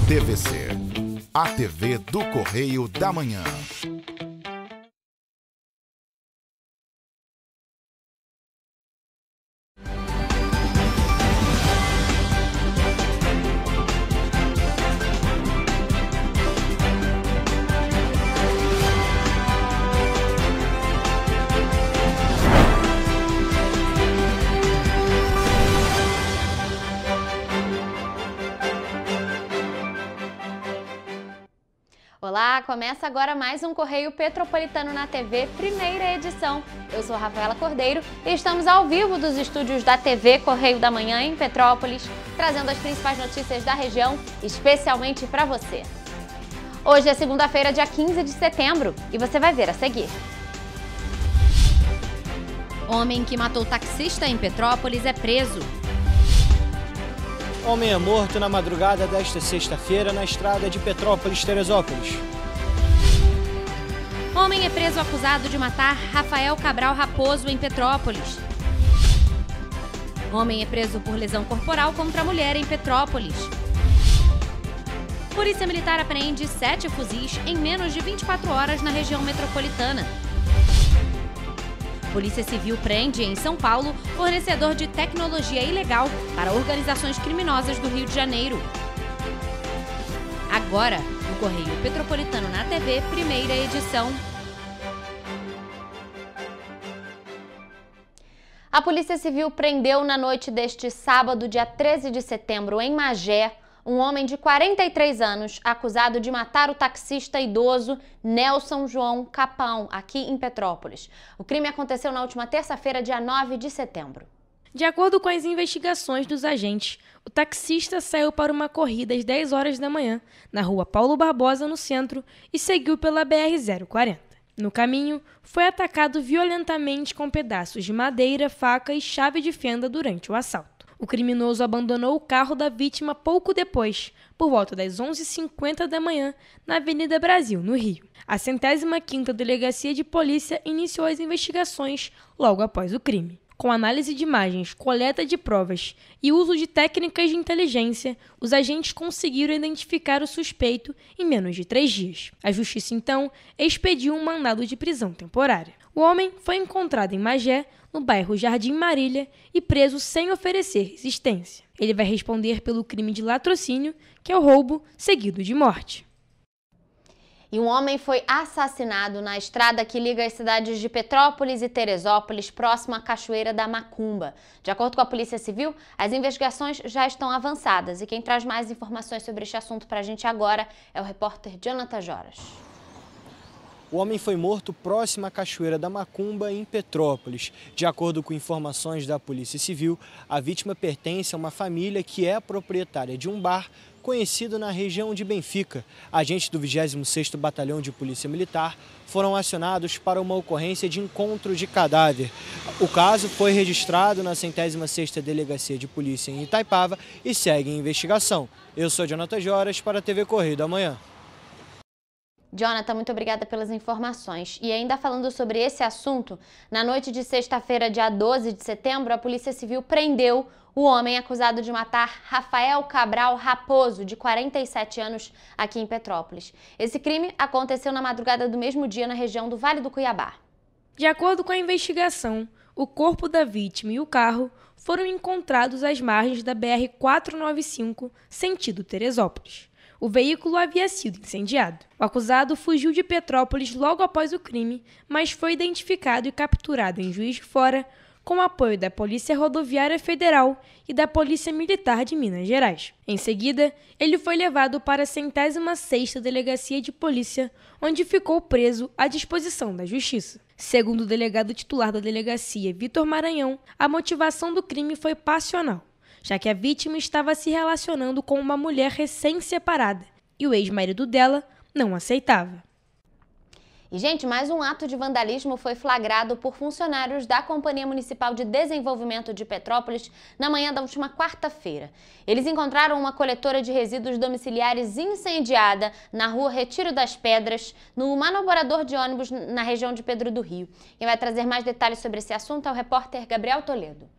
TVC, a TV do Correio da Manhã. Olá, começa agora mais um Correio Petropolitano na TV, primeira edição. Eu sou Rafaela Cordeiro e estamos ao vivo dos estúdios da TV Correio da Manhã em Petrópolis, trazendo as principais notícias da região, especialmente para você. Hoje é segunda-feira, dia 15 de setembro, e você vai ver a seguir. Homem que matou taxista em Petrópolis é preso. Homem é morto na madrugada desta sexta-feira na estrada de Petrópolis-Teresópolis. Homem é preso acusado de matar Rafael Cabral Raposo em Petrópolis. Homem é preso por lesão corporal contra mulher em Petrópolis. Polícia Militar apreende 7 fuzis em menos de 24 horas na região metropolitana. Polícia Civil prende, em São Paulo, fornecedor de tecnologia ilegal para organizações criminosas do Rio de Janeiro. Agora, no Correio Petropolitano na TV, primeira edição. A Polícia Civil prendeu na noite deste sábado, dia 13 de setembro, em Magé, um homem de 43 anos acusado de matar o taxista idoso Nelson João Capão, aqui em Petrópolis. O crime aconteceu na última terça-feira, dia 9 de setembro. De acordo com as investigações dos agentes, o taxista saiu para uma corrida às 10 horas da manhã, na rua Paulo Barbosa, no centro, e seguiu pela BR-040. No caminho, foi atacado violentamente com pedaços de madeira, faca e chave de fenda durante o assalto. O criminoso abandonou o carro da vítima pouco depois, por volta das 11h50 da manhã, na Avenida Brasil, no Rio. A 105ª Delegacia de Polícia iniciou as investigações logo após o crime. Com análise de imagens, coleta de provas e uso de técnicas de inteligência, os agentes conseguiram identificar o suspeito em menos de 3 dias. A Justiça, então, expediu um mandado de prisão temporária. O homem foi encontrado em Magé, no bairro Jardim Marília, e preso sem oferecer resistência. Ele vai responder pelo crime de latrocínio, que é o roubo seguido de morte. E um homem foi assassinado na estrada que liga as cidades de Petrópolis e Teresópolis, próximo à Cachoeira da Macumba. De acordo com a Polícia Civil, as investigações já estão avançadas. E quem traz mais informações sobre este assunto para a gente agora é o repórter Jonathan Joras. O homem foi morto próximo à Cachoeira da Macumba, em Petrópolis. De acordo com informações da Polícia Civil, a vítima pertence a uma família que é proprietária de um bar conhecido na região de Benfica. Agentes do 26º Batalhão de Polícia Militar foram acionados para uma ocorrência de encontro de cadáver. O caso foi registrado na 106ª Delegacia de Polícia em Itaipava e segue em investigação. Eu sou Jonathan Joras para a TV Correio da Manhã. Jonathan, muito obrigada pelas informações. E ainda falando sobre esse assunto, na noite de sexta-feira, dia 12 de setembro, a Polícia Civil prendeu o homem acusado de matar Rafael Cabral Raposo, de 47 anos, aqui em Petrópolis. Esse crime aconteceu na madrugada do mesmo dia na região do Vale do Cuiabá. De acordo com a investigação, o corpo da vítima e o carro foram encontrados às margens da BR-495, sentido Teresópolis. O veículo havia sido incendiado. O acusado fugiu de Petrópolis logo após o crime, mas foi identificado e capturado em Juiz de Fora com o apoio da Polícia Rodoviária Federal e da Polícia Militar de Minas Gerais. Em seguida, ele foi levado para a 106ª Delegacia de Polícia, onde ficou preso à disposição da Justiça. Segundo o delegado titular da delegacia, Vitor Maranhão, a motivação do crime foi passional, já que a vítima estava se relacionando com uma mulher recém-separada e o ex-marido dela não aceitava. E, gente, mais um ato de vandalismo foi flagrado por funcionários da Companhia Municipal de Desenvolvimento de Petrópolis na manhã da última quarta-feira. Eles encontraram uma coletora de resíduos domiciliares incendiada na rua Retiro das Pedras, no manoborador de ônibus na região de Pedro do Rio. Quem vai trazer mais detalhes sobre esse assunto é o repórter Gabriel Toledo.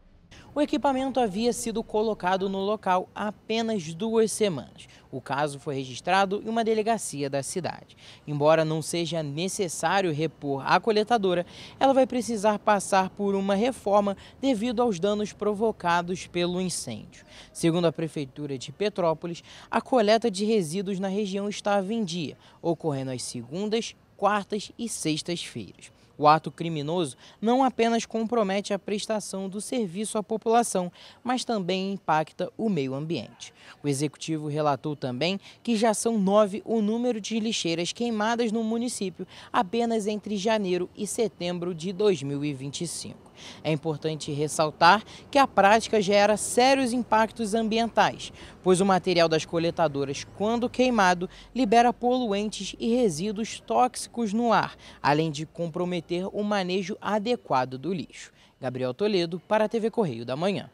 O equipamento havia sido colocado no local há apenas 2 semanas. O caso foi registrado em uma delegacia da cidade. Embora não seja necessário repor a coletadora, ela vai precisar passar por uma reforma devido aos danos provocados pelo incêndio. Segundo a Prefeitura de Petrópolis, a coleta de resíduos na região estava em dia, ocorrendo às segundas, quartas e sextas-feiras. O ato criminoso não apenas compromete a prestação do serviço à população, mas também impacta o meio ambiente. O executivo relatou também que já são 9 o número de lixeiras queimadas no município apenas entre janeiro e setembro de 2025. É importante ressaltar que a prática gera sérios impactos ambientais, pois o material das coletadoras, quando queimado, libera poluentes e resíduos tóxicos no ar, além de comprometer o manejo adequado do lixo. Gabriel Toledo, para a TV Correio da Manhã.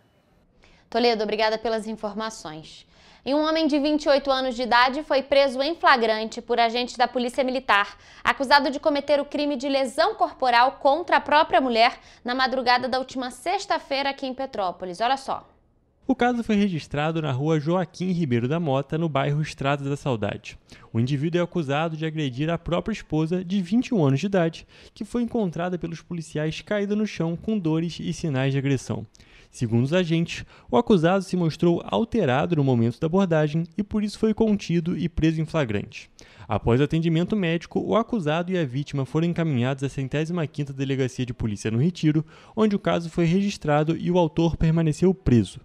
Toledo, obrigada pelas informações. E um homem de 28 anos de idade foi preso em flagrante por agentes da Polícia Militar, acusado de cometer o crime de lesão corporal contra a própria mulher na madrugada da última sexta-feira aqui em Petrópolis. Olha só. O caso foi registrado na rua Joaquim Ribeiro da Mota, no bairro Estrada da Saudade. O indivíduo é acusado de agredir a própria esposa, de 21 anos de idade, que foi encontrada pelos policiais caída no chão com dores e sinais de agressão. Segundo os agentes, o acusado se mostrou alterado no momento da abordagem e por isso foi contido e preso em flagrante. Após atendimento médico, o acusado e a vítima foram encaminhados à 105ª Delegacia de Polícia no Retiro, onde o caso foi registrado e o autor permaneceu preso.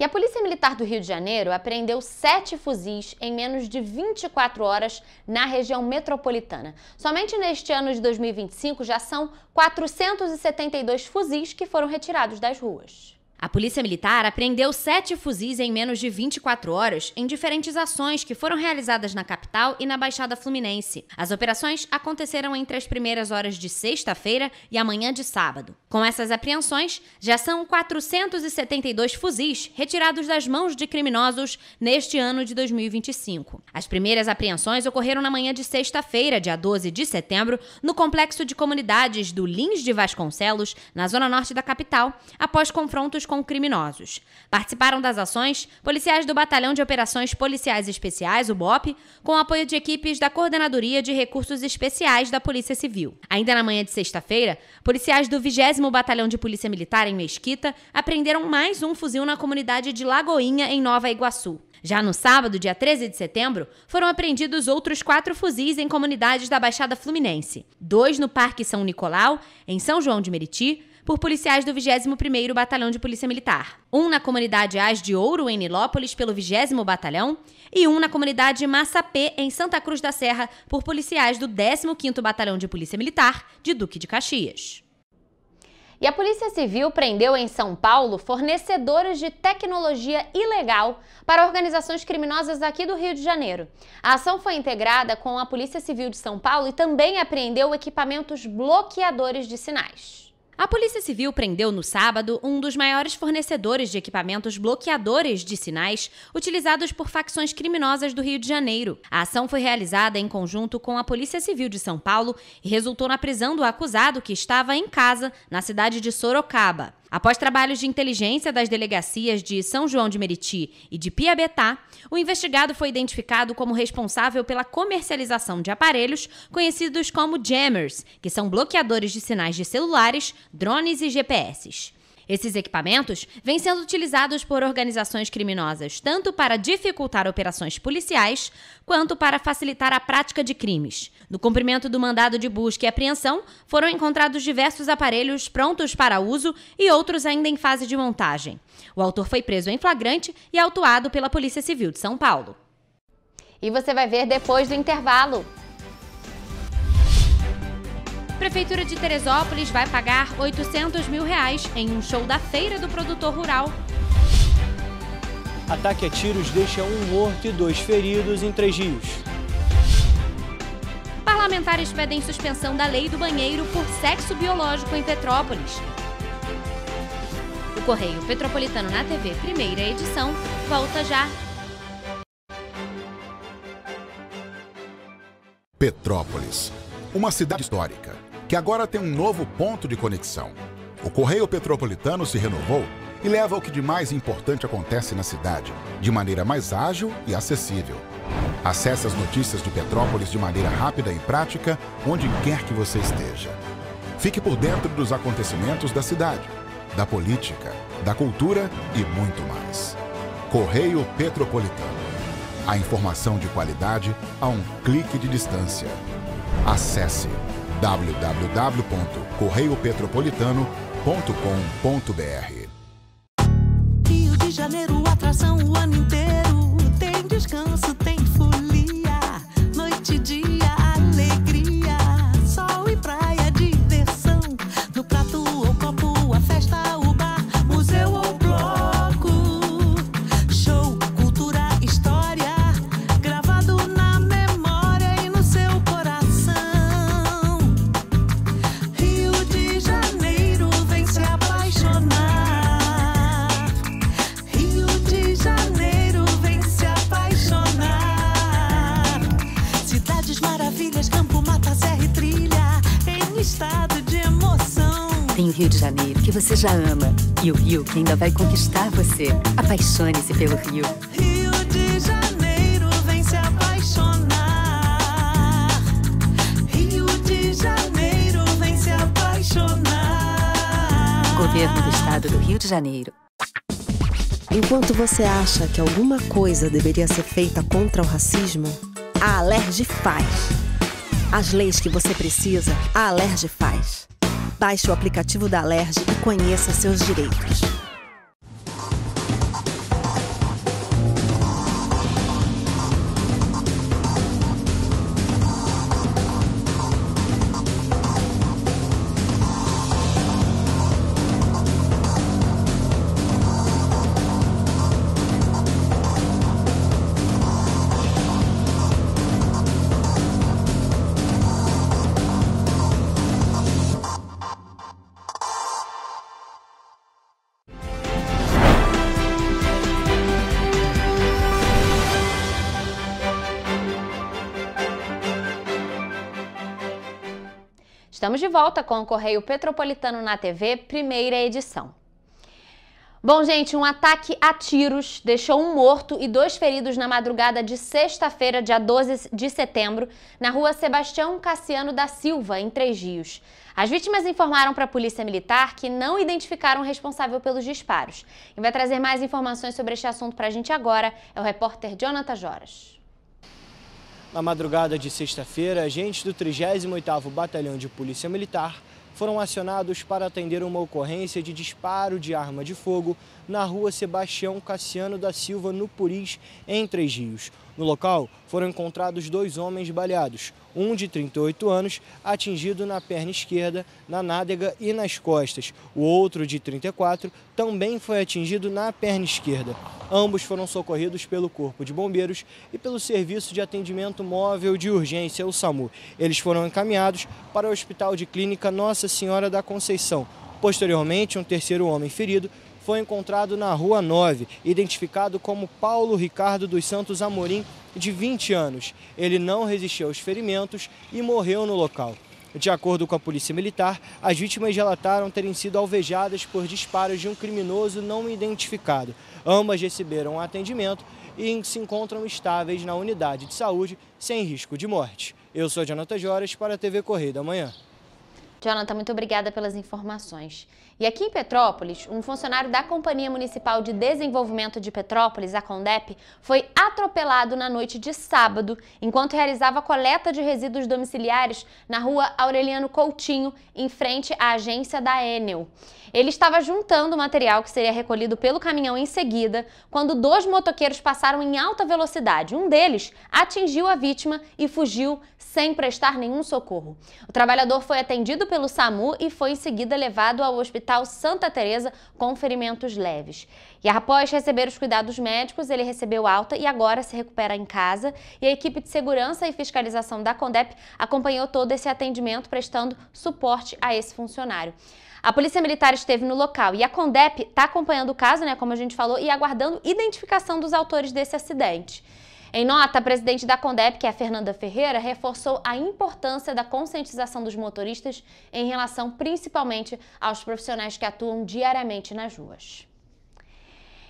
E a Polícia Militar do Rio de Janeiro apreendeu 7 fuzis em menos de 24 horas na região metropolitana. Somente neste ano de 2025 já são 472 fuzis que foram retirados das ruas. A Polícia Militar apreendeu 7 fuzis em menos de 24 horas em diferentes ações que foram realizadas na capital e na Baixada Fluminense. As operações aconteceram entre as primeiras horas de sexta-feira e a manhã de sábado. Com essas apreensões, já são 472 fuzis retirados das mãos de criminosos neste ano de 2025. As primeiras apreensões ocorreram na manhã de sexta-feira, dia 12 de setembro, no complexo de comunidades do Lins de Vasconcelos, na zona norte da capital, após confrontos com criminosos. Participaram das ações policiais do Batalhão de Operações Policiais Especiais, o BOP, com apoio de equipes da Coordenadoria de Recursos Especiais da Polícia Civil. Ainda na manhã de sexta-feira, policiais do 20º Batalhão de Polícia Militar em Mesquita apreenderam mais um fuzil na comunidade de Lagoinha, em Nova Iguaçu. Já no sábado, dia 13 de setembro, foram apreendidos outros 4 fuzis em comunidades da Baixada Fluminense. 2 no Parque São Nicolau, em São João de Meriti, por policiais do 21º Batalhão de Polícia Militar. 1 na comunidade Ás de Ouro, em Nilópolis, pelo 20º Batalhão, e 1 na comunidade Massapê, em Santa Cruz da Serra, por policiais do 15º Batalhão de Polícia Militar, de Duque de Caxias. E a Polícia Civil prendeu em São Paulo fornecedores de tecnologia ilegal para organizações criminosas aqui do Rio de Janeiro. A ação foi integrada com a Polícia Civil de São Paulo e também apreendeu equipamentos bloqueadores de sinais. A Polícia Civil prendeu no sábado um dos maiores fornecedores de equipamentos bloqueadores de sinais utilizados por facções criminosas do Rio de Janeiro. A ação foi realizada em conjunto com a Polícia Civil de São Paulo e resultou na prisão do acusado, que estava em casa, na cidade de Sorocaba. Após trabalhos de inteligência das delegacias de São João de Meriti e de Piabetá, o investigado foi identificado como responsável pela comercialização de aparelhos conhecidos como jammers, que são bloqueadores de sinais de celulares, drones e GPS. Esses equipamentos vêm sendo utilizados por organizações criminosas tanto para dificultar operações policiais quanto para facilitar a prática de crimes. No cumprimento do mandado de busca e apreensão, foram encontrados diversos aparelhos prontos para uso e outros ainda em fase de montagem. O autor foi preso em flagrante e autuado pela Polícia Civil de São Paulo. E você vai ver depois do intervalo. Prefeitura de Teresópolis vai pagar R$800 mil em um show da Feira do Produtor Rural. Ataque a tiros deixa 1 morto e 2 feridos em Três Rios. Parlamentares pedem suspensão da lei do banheiro por sexo biológico em Petrópolis. O Correio Petropolitano na TV, primeira edição, volta já. Petrópolis, uma cidade histórica, que agora tem um novo ponto de conexão. O Correio Petropolitano se renovou e leva o que de mais importante acontece na cidade, de maneira mais ágil e acessível. Acesse as notícias de Petrópolis de maneira rápida e prática, onde quer que você esteja. Fique por dentro dos acontecimentos da cidade, da política, da cultura e muito mais. Correio Petropolitano. A informação de qualidade a um clique de distância. Acesse www.correiopetropolitano.com.br. Rio de Janeiro, atração o ano inteiro. Tem descanso, tem folia. Noite e dia, alegria. Sol e praia, diversão. No prato ou copo, a festa, o bar, museu ou bloco. Show, cultura, história. Gravado na memória e no seu coração. Rio de Janeiro, vem se apaixonar. Rio de Janeiro, vem se apaixonar. Cidades maravilhas, campo, mata, serra e trilha, em estado de emoção. Tem o Rio de Janeiro, que você já ama, e o Rio que ainda vai conquistar você. Apaixone-se pelo Rio. Rio de Janeiro, vem se apaixonar. Rio de Janeiro, vem se apaixonar. Governo do Estado do Rio de Janeiro. Enquanto você acha que alguma coisa deveria ser feita contra o racismo, a Alerj faz. As leis que você precisa, a Alerj faz. Baixe o aplicativo da Alerj e conheça seus direitos. Estamos de volta com o Correio Petropolitano na TV, primeira edição. Bom, gente, um ataque a tiros deixou um morto e 2 feridos na madrugada de sexta-feira, dia 12 de setembro, na rua Sebastião Cassiano da Silva, em Três Rios. As vítimas informaram para a Polícia Militar que não identificaram o responsável pelos disparos. E vai trazer mais informações sobre este assunto para a gente agora é o repórter Jonathan Joras. Na madrugada de sexta-feira, agentes do 38º Batalhão de Polícia Militar foram acionados para atender uma ocorrência de disparo de arma de fogo na rua Sebastião Cassiano da Silva, no Puris, em Três Rios. No local, foram encontrados 2 homens baleados, um de 38 anos, atingido na perna esquerda, na nádega e nas costas. O outro, de 34, também foi atingido na perna esquerda. Ambos foram socorridos pelo Corpo de Bombeiros e pelo Serviço de Atendimento Móvel de Urgência, o SAMU. Eles foram encaminhados para o Hospital de Clínica Nossa Senhora da Conceição. Posteriormente, um terceiro homem ferido foi encontrado na Rua 9, identificado como Paulo Ricardo dos Santos Amorim, de 20 anos. Ele não resistiu aos ferimentos e morreu no local. De acordo com a Polícia Militar, as vítimas relataram terem sido alvejadas por disparos de um criminoso não identificado. Ambas receberam atendimento e se encontram estáveis na unidade de saúde, sem risco de morte. Eu sou Jonathan Joras para a TV Correio da Manhã. Jonathan, muito obrigada pelas informações. E aqui em Petrópolis, um funcionário da Companhia Municipal de Desenvolvimento de Petrópolis, a CONDEP, foi atropelado na noite de sábado, enquanto realizava a coleta de resíduos domiciliares na rua Aureliano Coutinho, em frente à agência da Enel. Ele estava juntando o material que seria recolhido pelo caminhão em seguida, quando 2 motoqueiros passaram em alta velocidade. Um deles atingiu a vítima e fugiu sem prestar nenhum socorro. O trabalhador foi atendido pelo SAMU e foi em seguida levado ao Hospital Hospital Santa Teresa com ferimentos leves. E após receber os cuidados médicos, ele recebeu alta e agora se recupera em casa. E a equipe de segurança e fiscalização da CONDEP acompanhou todo esse atendimento, prestando suporte a esse funcionário. A Polícia Militar esteve no local e a CONDEP está acompanhando o caso, como a gente falou, e aguardando identificação dos autores desse acidente. Em nota, a presidente da CONDEP, que é a Fernanda Ferreira, reforçou a importância da conscientização dos motoristas em relação principalmente aos profissionais que atuam diariamente nas ruas.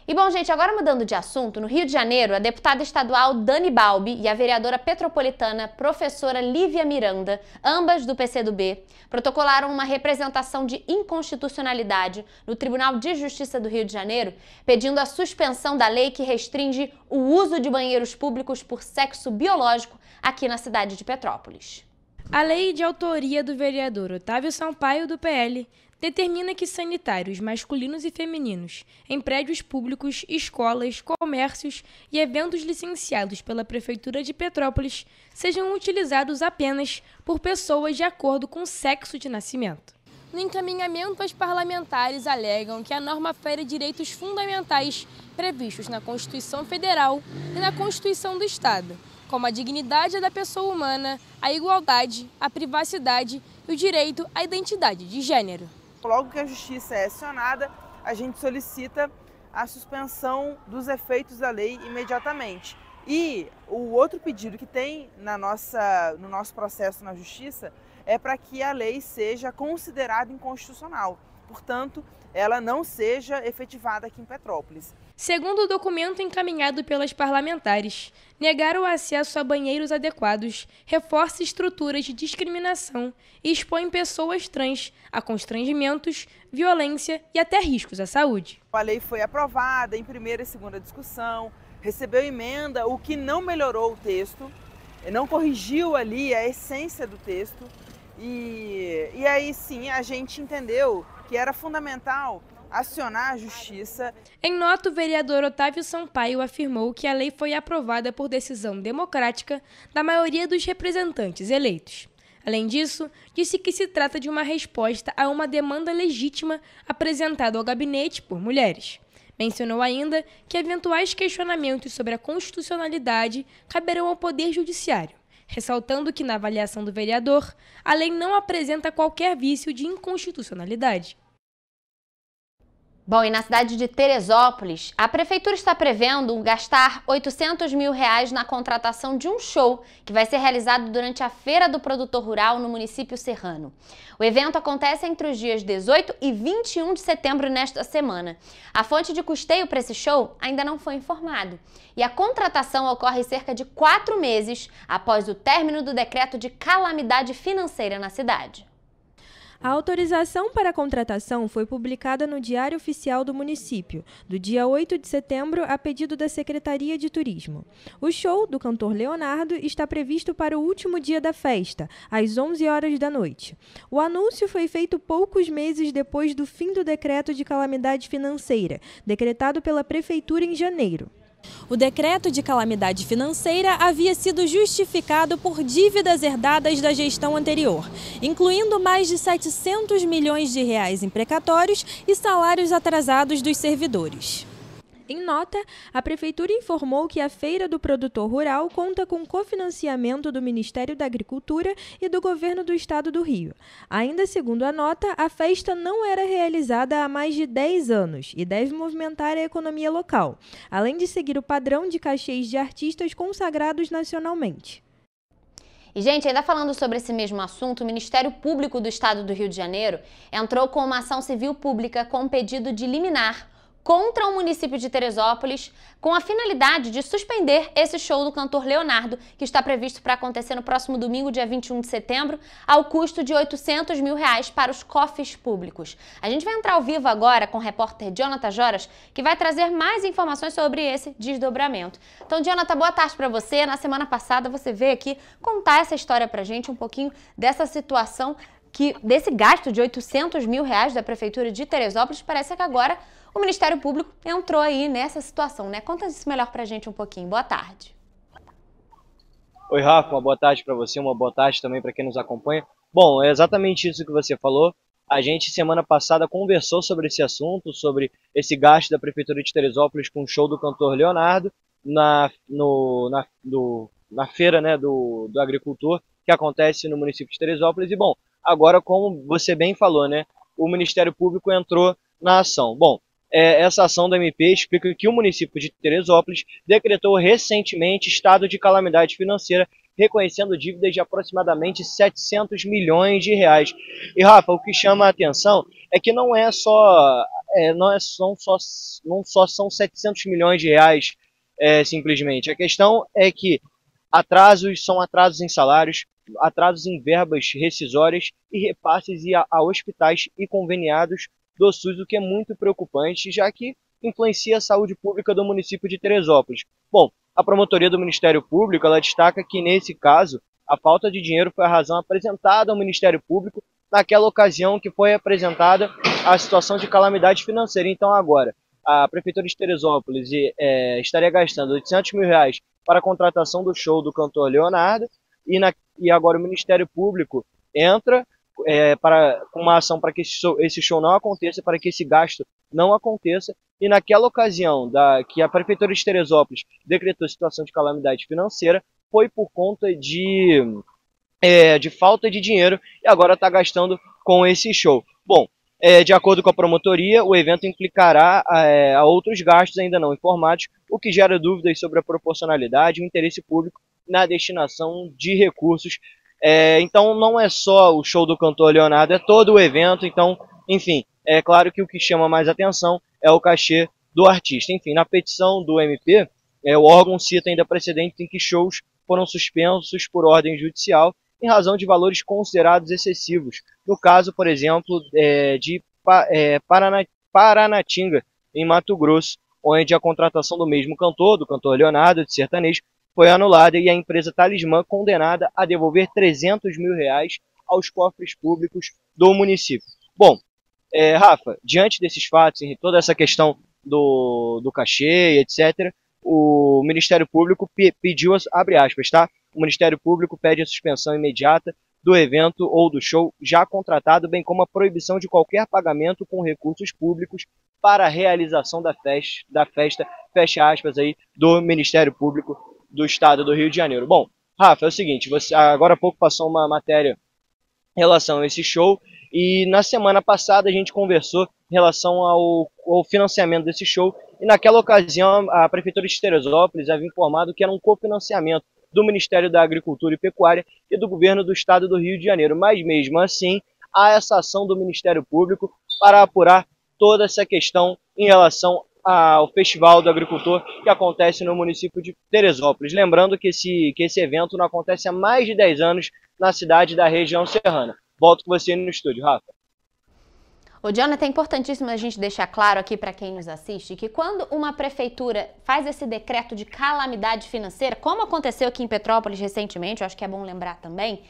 E bom, gente, agora mudando de assunto, no Rio de Janeiro, a deputada estadual Dani Balbi e a vereadora petropolitana professora Lívia Miranda, ambas do PCdoB, protocolaram uma representação de inconstitucionalidade no Tribunal de Justiça do Rio de Janeiro, pedindo a suspensão da lei que restringe o uso de banheiros públicos por sexo biológico aqui na cidade de Petrópolis. A lei de autoria do vereador Otávio Sampaio, do PL, determina que sanitários masculinos e femininos em prédios públicos, escolas, comércios e eventos licenciados pela Prefeitura de Petrópolis sejam utilizados apenas por pessoas de acordo com o sexo de nascimento. No encaminhamento, os parlamentares alegam que a norma fere direitos fundamentais previstos na Constituição Federal e na Constituição do Estado, como a dignidade da pessoa humana, a igualdade, a privacidade e o direito à identidade de gênero. Logo que a justiça é acionada, a gente solicita a suspensão dos efeitos da lei imediatamente. E o outro pedido que tem no nosso processo na justiça é para que a lei seja considerada inconstitucional. Portanto, ela não seja efetivada aqui em Petrópolis. Segundo o documento encaminhado pelas parlamentares, negar o acesso a banheiros adequados reforça estruturas de discriminação e expõe pessoas trans a constrangimentos, violência e até riscos à saúde. A lei foi aprovada em primeira e segunda discussão, recebeu emenda, o que não melhorou o texto, não corrigiu ali a essência do texto. E aí sim a gente entendeu que era fundamental acionar a justiça. Em nota, o vereador Otávio Sampaio afirmou que a lei foi aprovada por decisão democrática da maioria dos representantes eleitos. Além disso, disse que se trata de uma resposta a uma demanda legítima apresentada ao gabinete por mulheres. Mencionou ainda que eventuais questionamentos sobre a constitucionalidade caberão ao Poder Judiciário, ressaltando que, na avaliação do vereador, a lei não apresenta qualquer vício de inconstitucionalidade. Bom, e na cidade de Teresópolis, a prefeitura está prevendo gastar R$800 mil na contratação de um show que vai ser realizado durante a Feira do Produtor Rural no município serrano. O evento acontece entre os dias 18 e 21 de setembro nesta semana. A fonte de custeio para esse show ainda não foi informado. E a contratação ocorre cerca de 4 meses após o término do decreto de calamidade financeira na cidade. A autorização para a contratação foi publicada no Diário Oficial do município, do dia 8 de setembro, a pedido da Secretaria de Turismo. O show do cantor Leonardo está previsto para o último dia da festa, às 11 horas da noite. O anúncio foi feito poucos meses depois do fim do decreto de calamidade financeira, decretado pela Prefeitura em janeiro. O decreto de calamidade financeira havia sido justificado por dívidas herdadas da gestão anterior, incluindo mais de R$700 milhões em precatórios e salários atrasados dos servidores. Em nota, a Prefeitura informou que a Feira do Produtor Rural conta com cofinanciamento do Ministério da Agricultura e do Governo do Estado do Rio. Ainda segundo a nota, a festa não era realizada há mais de 10 anos e deve movimentar a economia local, além de seguir o padrão de cachês de artistas consagrados nacionalmente. E, gente, ainda falando sobre esse mesmo assunto, o Ministério Público do Estado do Rio de Janeiro entrou com uma ação civil pública com um pedido de liminar contra o município de Teresópolis, com a finalidade de suspender esse show do cantor Leonardo, que está previsto para acontecer no próximo domingo, dia 21 de setembro, ao custo de R$800 mil para os cofres públicos. A gente vai entrar ao vivo agora com o repórter Jonathan Joras, que vai trazer mais informações sobre esse desdobramento. Então, Jonathan, boa tarde para você. Na semana passada você veio aqui contar essa história para a gente, um pouquinho dessa situação, desse gasto de R$800 mil da Prefeitura de Teresópolis. Parece que agora o Ministério Público entrou aí nessa situação, né? Conta isso melhor pra gente um pouquinho. Boa tarde. Oi, Rafa, uma boa tarde para você, uma boa tarde também para quem nos acompanha. Bom, é exatamente isso que você falou. A gente, semana passada, conversou sobre esse assunto, sobre esse gasto da Prefeitura de Teresópolis com o show do cantor Leonardo na feira, né, do agricultor, que acontece no município de Teresópolis. E, bom, agora, como você bem falou, né, o Ministério Público entrou na ação. Bom, essa ação do MP explica que o município de Teresópolis decretou recentemente estado de calamidade financeira, reconhecendo dívidas de aproximadamente 700 milhões de reais. E, Rafa, o que chama a atenção é que não são 700 milhões de reais simplesmente. A questão é que atrasos são atrasos em salários, atrasos em verbas rescisórias e repasses a hospitais e conveniados do SUS, o que é muito preocupante, já que influencia a saúde pública do município de Teresópolis. Bom, a promotoria do Ministério Público, ela destaca que, nesse caso, a falta de dinheiro foi a razão apresentada ao Ministério Público naquela ocasião que foi apresentada a situação de calamidade financeira. Então, agora, a Prefeitura de Teresópolis estaria gastando 800 mil reais para a contratação do show do cantor Leonardo, e agora o Ministério Público entra com uma ação para que esse show não aconteça, para que esse gasto não aconteça. E naquela ocasião que a Prefeitura de Teresópolis decretou situação de calamidade financeira, foi por conta de falta de dinheiro, e agora está gastando com esse show. Bom, de acordo com a promotoria, o evento implicará a outros gastos ainda não informados, o que gera dúvidas sobre a proporcionalidade e o interesse público na destinação de recursos. Então não é só o show do cantor Leonardo, é todo o evento. Então, enfim, é claro que o que chama mais atenção é o cachê do artista. Enfim, na petição do MP, o órgão cita ainda precedentes em que shows foram suspensos por ordem judicial em razão de valores considerados excessivos. No caso, por exemplo, de Paranatinga, em Mato Grosso, onde a contratação do mesmo cantor, do cantor Leonardo, de sertanejo, foi anulada e a empresa Talismã condenada a devolver 300 mil reais aos cofres públicos do município. Bom, Rafa, diante desses fatos, em toda essa questão do cachê, etc., o Ministério Público pediu, abre aspas, tá? O Ministério Público pede a suspensão imediata do evento ou do show já contratado, bem como a proibição de qualquer pagamento com recursos públicos para a realização da festa, fecha aspas aí, do Ministério Público do Estado do Rio de Janeiro. Bom, Rafa, é o seguinte, você agora há pouco passou uma matéria em relação a esse show, e na semana passada a gente conversou em relação ao financiamento desse show, e naquela ocasião a Prefeitura de Teresópolis havia informado que era um cofinanciamento do Ministério da Agricultura e Pecuária e do Governo do Estado do Rio de Janeiro, mas mesmo assim há essa ação do Ministério Público para apurar toda essa questão em relação ao Festival do Agricultor que acontece no município de Teresópolis. Lembrando que esse evento não acontece há mais de 10 anos na cidade da região serrana. Volto com você no estúdio, Rafa. Ô, Jonathan, é importantíssimo a gente deixar claro aqui para quem nos assiste que quando uma prefeitura faz esse decreto de calamidade financeira, como aconteceu aqui em Petrópolis recentemente, eu acho que é bom lembrar também,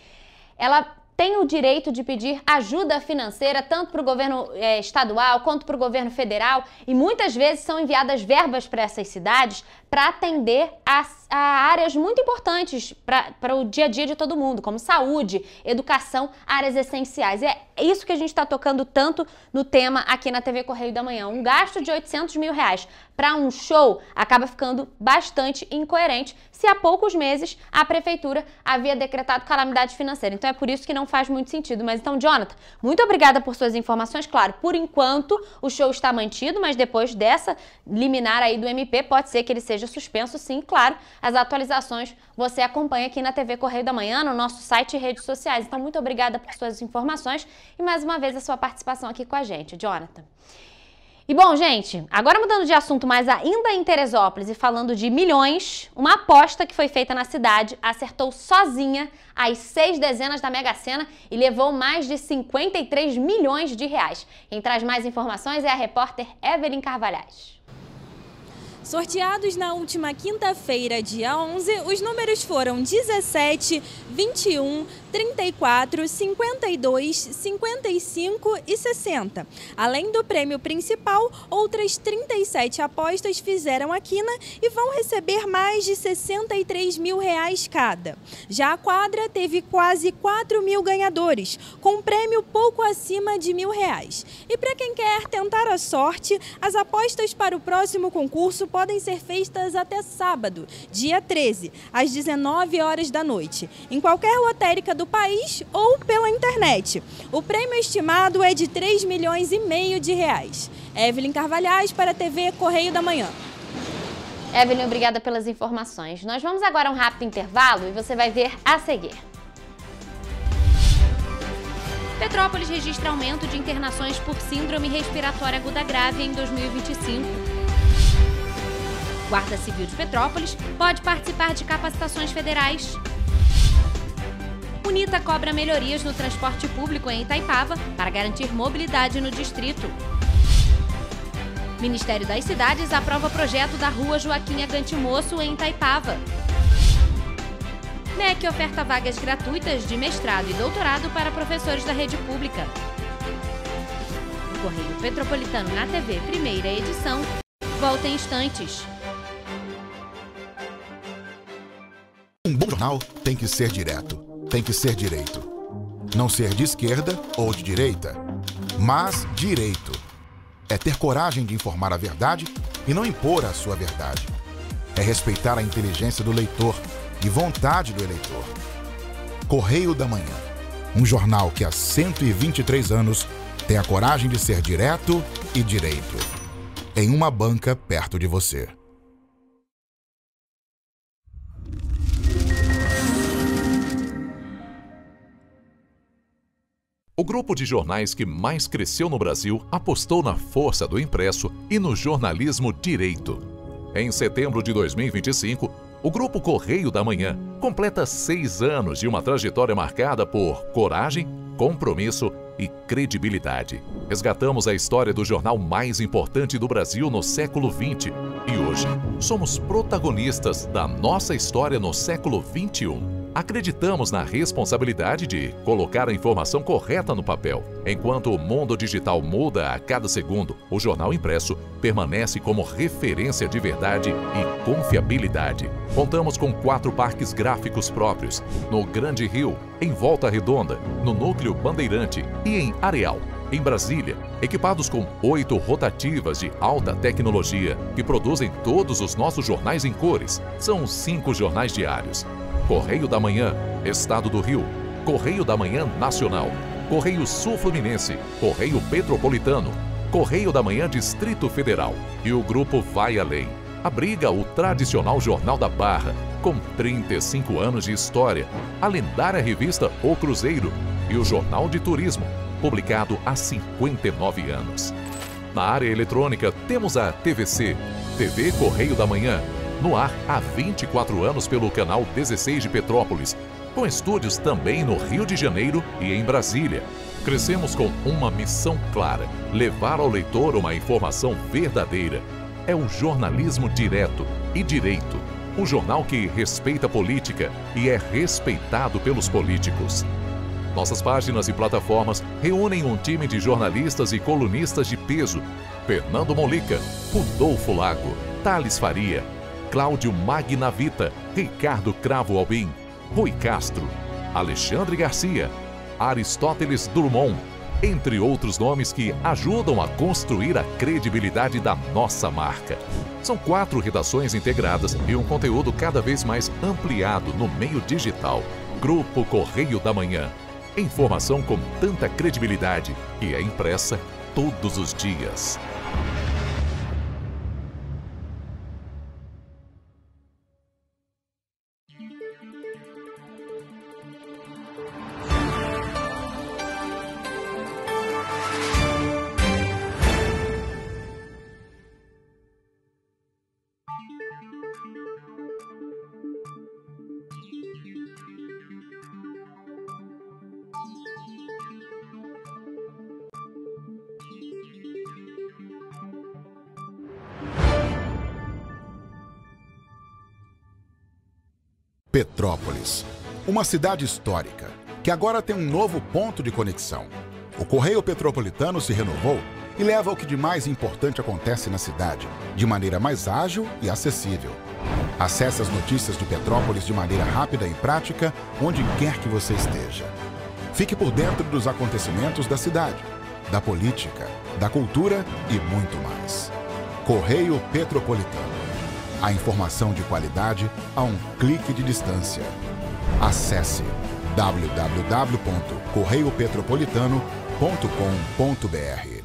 ela tem o direito de pedir ajuda financeira tanto para o governo estadual quanto para o governo federal, e muitas vezes são enviadas verbas para essas cidades para atender a áreas muito importantes para o dia a dia de todo mundo, como saúde, educação, áreas essenciais. E é isso que a gente está tocando tanto no tema aqui na TV Correio da Manhã. Um gasto de 800 mil reais para um show acaba ficando bastante incoerente se há poucos meses a prefeitura havia decretado calamidade financeira. Então é por isso que não faz muito sentido. Mas então, Jonathan, muito obrigada por suas informações. Claro, por enquanto o show está mantido, mas depois dessa liminar aí do MP, pode ser que ele seja suspenso, sim, claro. As atualizações você acompanha aqui na TV Correio da Manhã, no nosso site e redes sociais. Então, muito obrigada por suas informações e mais uma vez a sua participação aqui com a gente, Jonathan. E bom, gente, agora mudando de assunto, mas ainda em Teresópolis e falando de milhões, uma aposta que foi feita na cidade acertou sozinha as 6 dezenas da Mega Sena e levou mais de 53 milhões de reais. Quem traz mais informações é a repórter Evelyn Carvalhais. Sorteados na última quinta-feira, dia 11, os números foram 17, 21, 34, 52, 55 e 60. Além do prêmio principal, outras 37 apostas fizeram a quina e vão receber mais de R$63 mil cada. Já a quadra teve quase 4 mil ganhadores, com um prêmio pouco acima de R$1.000. E para quem quer tentar a sorte, as apostas para o próximo concurso podem ser feitas até sábado, dia 13, às 19 horas da noite, em qualquer lotérica do país ou pela internet. O prêmio estimado é de R$3,5 milhões de reais. Evelyn Carvalhais para a TV Correio da Manhã. Evelyn, obrigada pelas informações. Nós vamos agora a um rápido intervalo e você vai ver a seguir. Petrópolis registra aumento de internações por síndrome respiratória aguda grave em 2025. Guarda Civil de Petrópolis pode participar de capacitações federais. UNITA cobra melhorias no transporte público em Itaipava para garantir mobilidade no distrito. Ministério das Cidades aprova projeto da Rua Joaquim Agantimoço em Itaipava. MEC oferta vagas gratuitas de mestrado e doutorado para professores da rede pública. O Correio Petropolitano na TV, primeira edição, volta em instantes. Um bom jornal tem que ser direto, tem que ser direito. Não ser de esquerda ou de direita, mas direito. É ter coragem de informar a verdade e não impor a sua verdade. É respeitar a inteligência do leitor e vontade do eleitor. Correio da Manhã, um jornal que há 123 anos tem a coragem de ser direto e direito. Em uma banca perto de você. O grupo de jornais que mais cresceu no Brasil apostou na força do impresso e no jornalismo direito. Em setembro de 2025, o Grupo Correio da Manhã completa 6 anos de uma trajetória marcada por coragem, compromisso e credibilidade. Resgatamos a história do jornal mais importante do Brasil no século XX e hoje somos protagonistas da nossa história no século XXI. Acreditamos na responsabilidade de colocar a informação correta no papel. Enquanto o mundo digital muda a cada segundo, o jornal impresso permanece como referência de verdade e confiabilidade. Contamos com 4 parques gráficos próprios, no Grande Rio, em Volta Redonda, no Núcleo Bandeirante e em Areal, em Brasília, equipados com 8 rotativas de alta tecnologia que produzem todos os nossos jornais em cores. São 5 jornais diários. Correio da Manhã, Estado do Rio, Correio da Manhã Nacional, Correio Sul Fluminense, Correio Petropolitano, Correio da Manhã Distrito Federal e o Grupo Vai Além. Abriga o tradicional Jornal da Barra, com 35 anos de história, a lendária revista O Cruzeiro e o Jornal de Turismo, publicado há 59 anos. Na área eletrônica temos a TVC, TV Correio da Manhã, no ar há 24 anos pelo canal 16 de Petrópolis, com estúdios também no Rio de Janeiro e em Brasília. Crescemos com uma missão clara: levar ao leitor uma informação verdadeira. É um jornalismo direto e direito, um jornal que respeita a política e é respeitado pelos políticos. Nossas páginas e plataformas reúnem um time de jornalistas e colunistas de peso: Fernando Molica, Rodolfo Lago, Thales Faria, Cláudio Magnavita, Ricardo Cravo Albim, Rui Castro, Alexandre Garcia, Aristóteles Drummond, entre outros nomes que ajudam a construir a credibilidade da nossa marca. São 4 redações integradas e um conteúdo cada vez mais ampliado no meio digital. Grupo Correio da Manhã. Informação com tanta credibilidade que é impressa todos os dias. Petrópolis, uma cidade histórica que agora tem um novo ponto de conexão. O Correio Petropolitano se renovou e leva o que de mais importante acontece na cidade, de maneira mais ágil e acessível. Acesse as notícias de Petrópolis de maneira rápida e prática, onde quer que você esteja. Fique por dentro dos acontecimentos da cidade, da política, da cultura e muito mais. Correio Petropolitano. A informação de qualidade a um clique de distância. Acesse www.correiopetropolitano.com.br.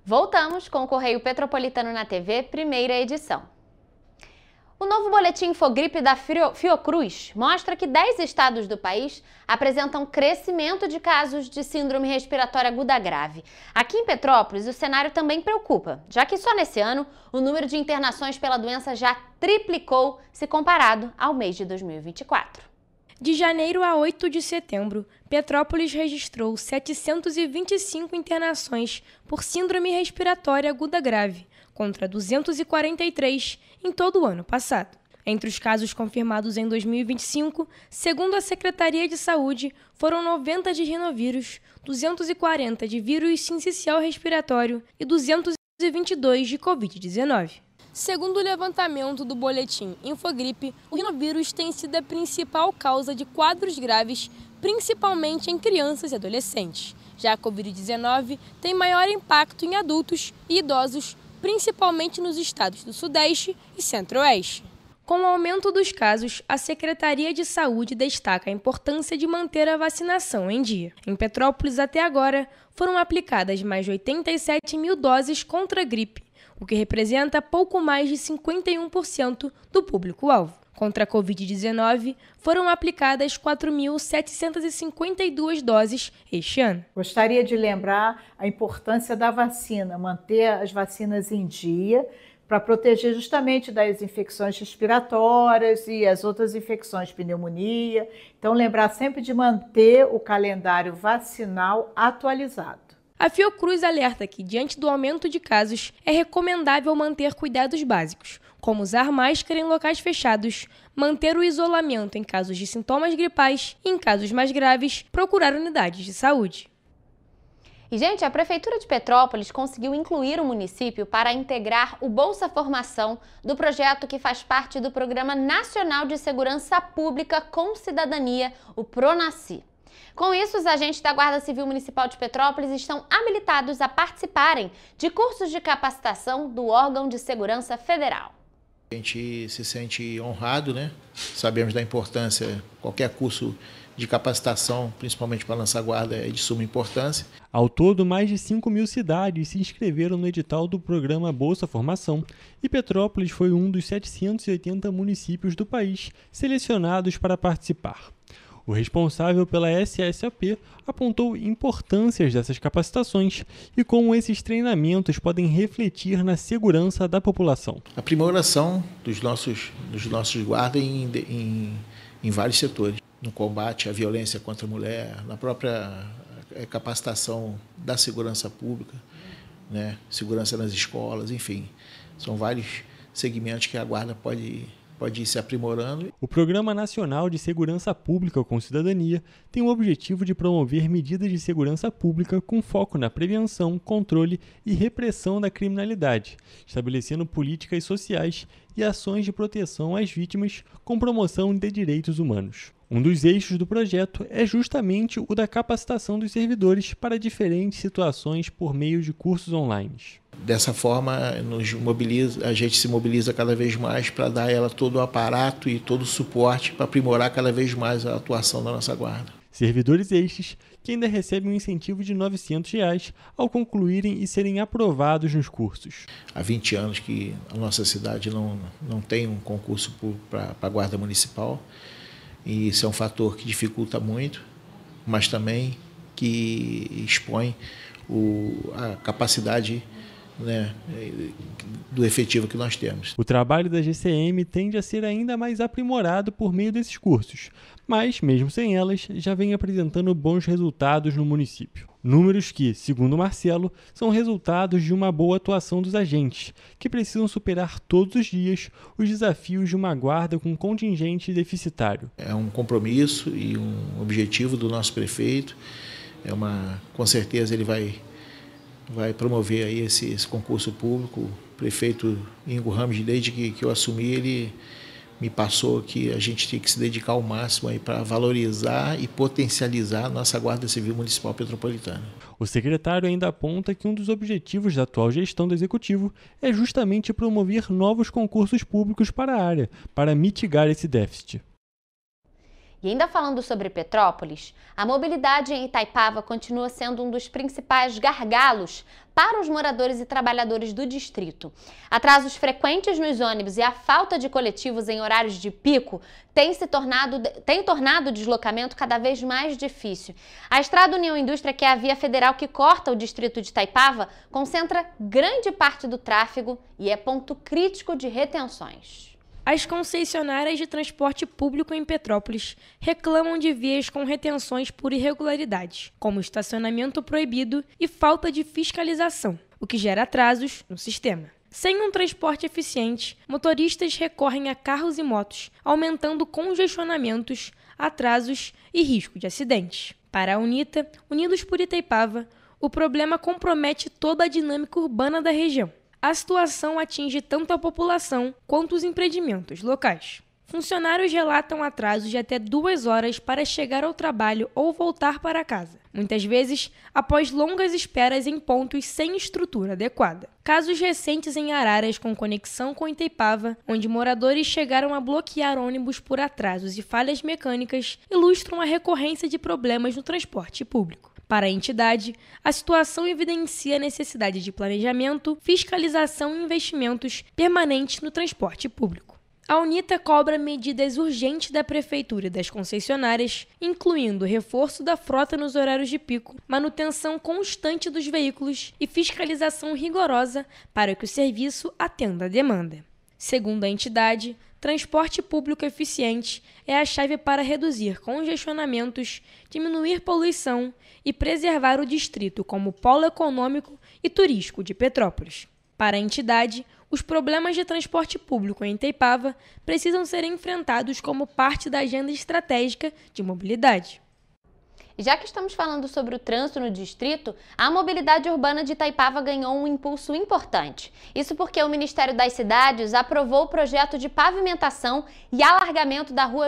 Voltamos com o Correio Petropolitano na TV, primeira edição. O novo boletim Infogripe da Fiocruz mostra que 10 estados do país apresentam crescimento de casos de síndrome respiratória aguda grave. Aqui em Petrópolis, o cenário também preocupa, já que só nesse ano o número de internações pela doença já triplicou se comparado ao mês de 2024. De janeiro a 8 de setembro, Petrópolis registrou 725 internações por síndrome respiratória aguda grave, contra 243 em todo o ano passado. Entre os casos confirmados em 2025, segundo a Secretaria de Saúde, foram 90 de rinovírus, 240 de vírus sincicial respiratório e 222 de Covid-19. Segundo o levantamento do boletim Infogripe, o rinovírus tem sido a principal causa de quadros graves, principalmente em crianças e adolescentes. Já a Covid-19 tem maior impacto em adultos e idosos, principalmente nos estados do Sudeste e Centro-Oeste. Com o aumento dos casos, a Secretaria de Saúde destaca a importância de manter a vacinação em dia. Em Petrópolis, até agora, foram aplicadas mais de 87 mil doses contra a gripe, o que representa pouco mais de 51% do público-alvo. Contra a Covid-19, foram aplicadas 4.752 doses este ano. Gostaria de lembrar a importância da vacina, manter as vacinas em dia para proteger justamente das infecções respiratórias e as outras infecções, pneumonia. Então, lembrar sempre de manter o calendário vacinal atualizado. A Fiocruz alerta que, diante do aumento de casos, é recomendável manter cuidados básicos, como usar máscara em locais fechados, manter o isolamento em casos de sintomas gripais e, em casos mais graves, procurar unidades de saúde. E, gente, a Prefeitura de Petrópolis conseguiu incluir o município para integrar o Bolsa Formação do projeto que faz parte do Programa Nacional de Segurança Pública com Cidadania, o PRONACI. Com isso, os agentes da Guarda Civil Municipal de Petrópolis estão habilitados a participarem de cursos de capacitação do órgão de segurança federal. A gente se sente honrado, né? Sabemos da importância, qualquer curso de capacitação, principalmente para a nossa guarda, é de suma importância. Ao todo, mais de 5 mil cidades se inscreveram no edital do programa Bolsa Formação e Petrópolis foi um dos 780 municípios do país selecionados para participar. O responsável pela SSAP apontou importâncias dessas capacitações e como esses treinamentos podem refletir na segurança da população. A aprimoração dos nossos guardas em vários setores, no combate à violência contra a mulher, na própria capacitação da segurança pública, né? Segurança nas escolas, enfim, são vários segmentos que a guarda pode ir se aprimorando. O Programa Nacional de Segurança Pública com Cidadania tem o objetivo de promover medidas de segurança pública com foco na prevenção, controle e repressão da criminalidade, estabelecendo políticas sociais e ações de proteção às vítimas com promoção de direitos humanos. Um dos eixos do projeto é justamente o da capacitação dos servidores para diferentes situações por meio de cursos online. Dessa forma, a gente se mobiliza cada vez mais para dar a ela todo o aparato e todo o suporte para aprimorar cada vez mais a atuação da nossa guarda. Servidores estes que ainda recebem um incentivo de R$ 900 ao concluírem e serem aprovados nos cursos. Há 20 anos que a nossa cidade não tem um concurso para a guarda municipal e isso é um fator que dificulta muito, mas também que expõe a capacidade né, do efetivo que nós temos. O trabalho da GCM tende a ser ainda mais aprimorado por meio desses cursos, mas, mesmo sem elas, já vem apresentando bons resultados no município. Números que, segundo Marcelo, são resultados de uma boa atuação dos agentes, que precisam superar todos os dias os desafios de uma guarda com contingente deficitário. É um compromisso e um objetivo do nosso prefeito. Com certeza ele vai promover aí esse concurso público. O prefeito Ingo Ramos, desde que eu assumi, ele me passou que a gente tem que se dedicar ao máximo para valorizar e potencializar a nossa Guarda Civil Municipal Petropolitana. O secretário ainda aponta que um dos objetivos da atual gestão do Executivo é justamente promover novos concursos públicos para a área, para mitigar esse déficit. E ainda falando sobre Petrópolis, a mobilidade em Itaipava continua sendo um dos principais gargalos para os moradores e trabalhadores do distrito. Atrasos frequentes nos ônibus e a falta de coletivos em horários de pico tem tornado o deslocamento cada vez mais difícil. A Estrada União Indústria, que é a via federal que corta o distrito de Itaipava, concentra grande parte do tráfego e é ponto crítico de retenções. As concessionárias de transporte público em Petrópolis reclamam de vias com retenções por irregularidades, como estacionamento proibido e falta de fiscalização, o que gera atrasos no sistema. Sem um transporte eficiente, motoristas recorrem a carros e motos, aumentando congestionamentos, atrasos e risco de acidentes. Para a UNITA, Unidos por Itaipava, o problema compromete toda a dinâmica urbana da região. A situação atinge tanto a população quanto os empreendimentos locais. Funcionários relatam atrasos de até 2 horas para chegar ao trabalho ou voltar para casa, muitas vezes após longas esperas em pontos sem estrutura adequada. Casos recentes em Araras com conexão com Itaipava, onde moradores chegaram a bloquear ônibus por atrasos e falhas mecânicas, ilustram a recorrência de problemas no transporte público. Para a entidade, a situação evidencia a necessidade de planejamento, fiscalização e investimentos permanentes no transporte público. A UNITA cobra medidas urgentes da Prefeitura e das concessionárias, incluindo reforço da frota nos horários de pico, manutenção constante dos veículos e fiscalização rigorosa para que o serviço atenda à demanda. Segundo a entidade, transporte público eficiente é a chave para reduzir congestionamentos, diminuir poluição e preservar o distrito como polo econômico e turístico de Petrópolis. Para a entidade, os problemas de transporte público em Itaipava precisam ser enfrentados como parte da agenda estratégica de mobilidade. E já que estamos falando sobre o trânsito no distrito, a mobilidade urbana de Itaipava ganhou um impulso importante. Isso porque o Ministério das Cidades aprovou o projeto de pavimentação e alargamento da rua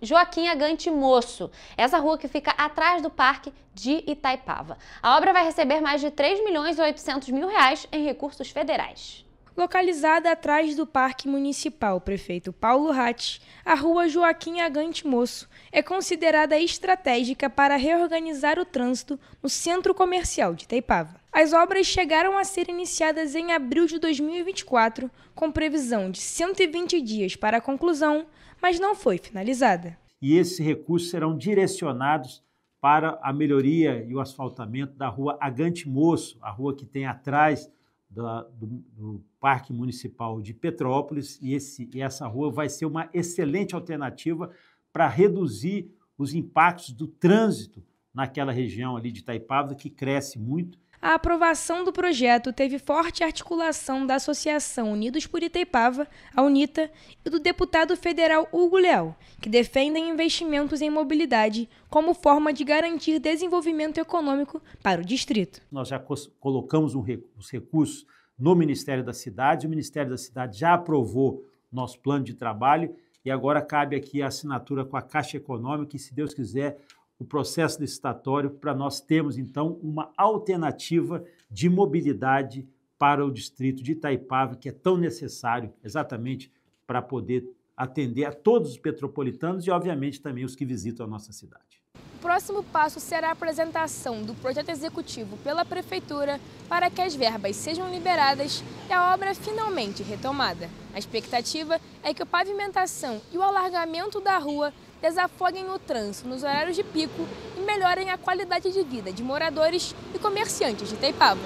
Joaquim Agante Moço, essa rua que fica atrás do Parque de Itaipava. A obra vai receber mais de R$ 3.800.000 em recursos federais. Localizada atrás do Parque Municipal Prefeito Paulo Ratti, a rua Joaquim Agante Moço é considerada estratégica para reorganizar o trânsito no centro comercial de Itaipava. As obras chegaram a ser iniciadas em abril de 2024, com previsão de 120 dias para a conclusão, mas não foi finalizada. E esses recursos serão direcionados para a melhoria e o asfaltamento da rua Agante Moço, a rua que tem atrás do Parque Municipal de Petrópolis, e essa rua vai ser uma excelente alternativa para reduzir os impactos do trânsito naquela região ali de Itaipava, que cresce muito. A aprovação do projeto teve forte articulação da Associação Unidos por Itaipava, a UNITA, e do deputado federal Hugo Leal, que defendem investimentos em mobilidade como forma de garantir desenvolvimento econômico para o distrito. Nós já colocamos os recursos no Ministério da Cidade, o Ministério da Cidade já aprovou nosso plano de trabalho e agora cabe aqui a assinatura com a Caixa Econômica e, se Deus quiser, o processo licitatório para nós termos, então, uma alternativa de mobilidade para o distrito de Itaipava, que é tão necessário exatamente para poder atender a todos os petropolitanos e, obviamente, também os que visitam a nossa cidade. O próximo passo será a apresentação do projeto executivo pela Prefeitura para que as verbas sejam liberadas e a obra finalmente retomada. A expectativa é que a pavimentação e o alargamento da rua desafoguem o trânsito nos horários de pico e melhorem a qualidade de vida de moradores e comerciantes de Itaipava.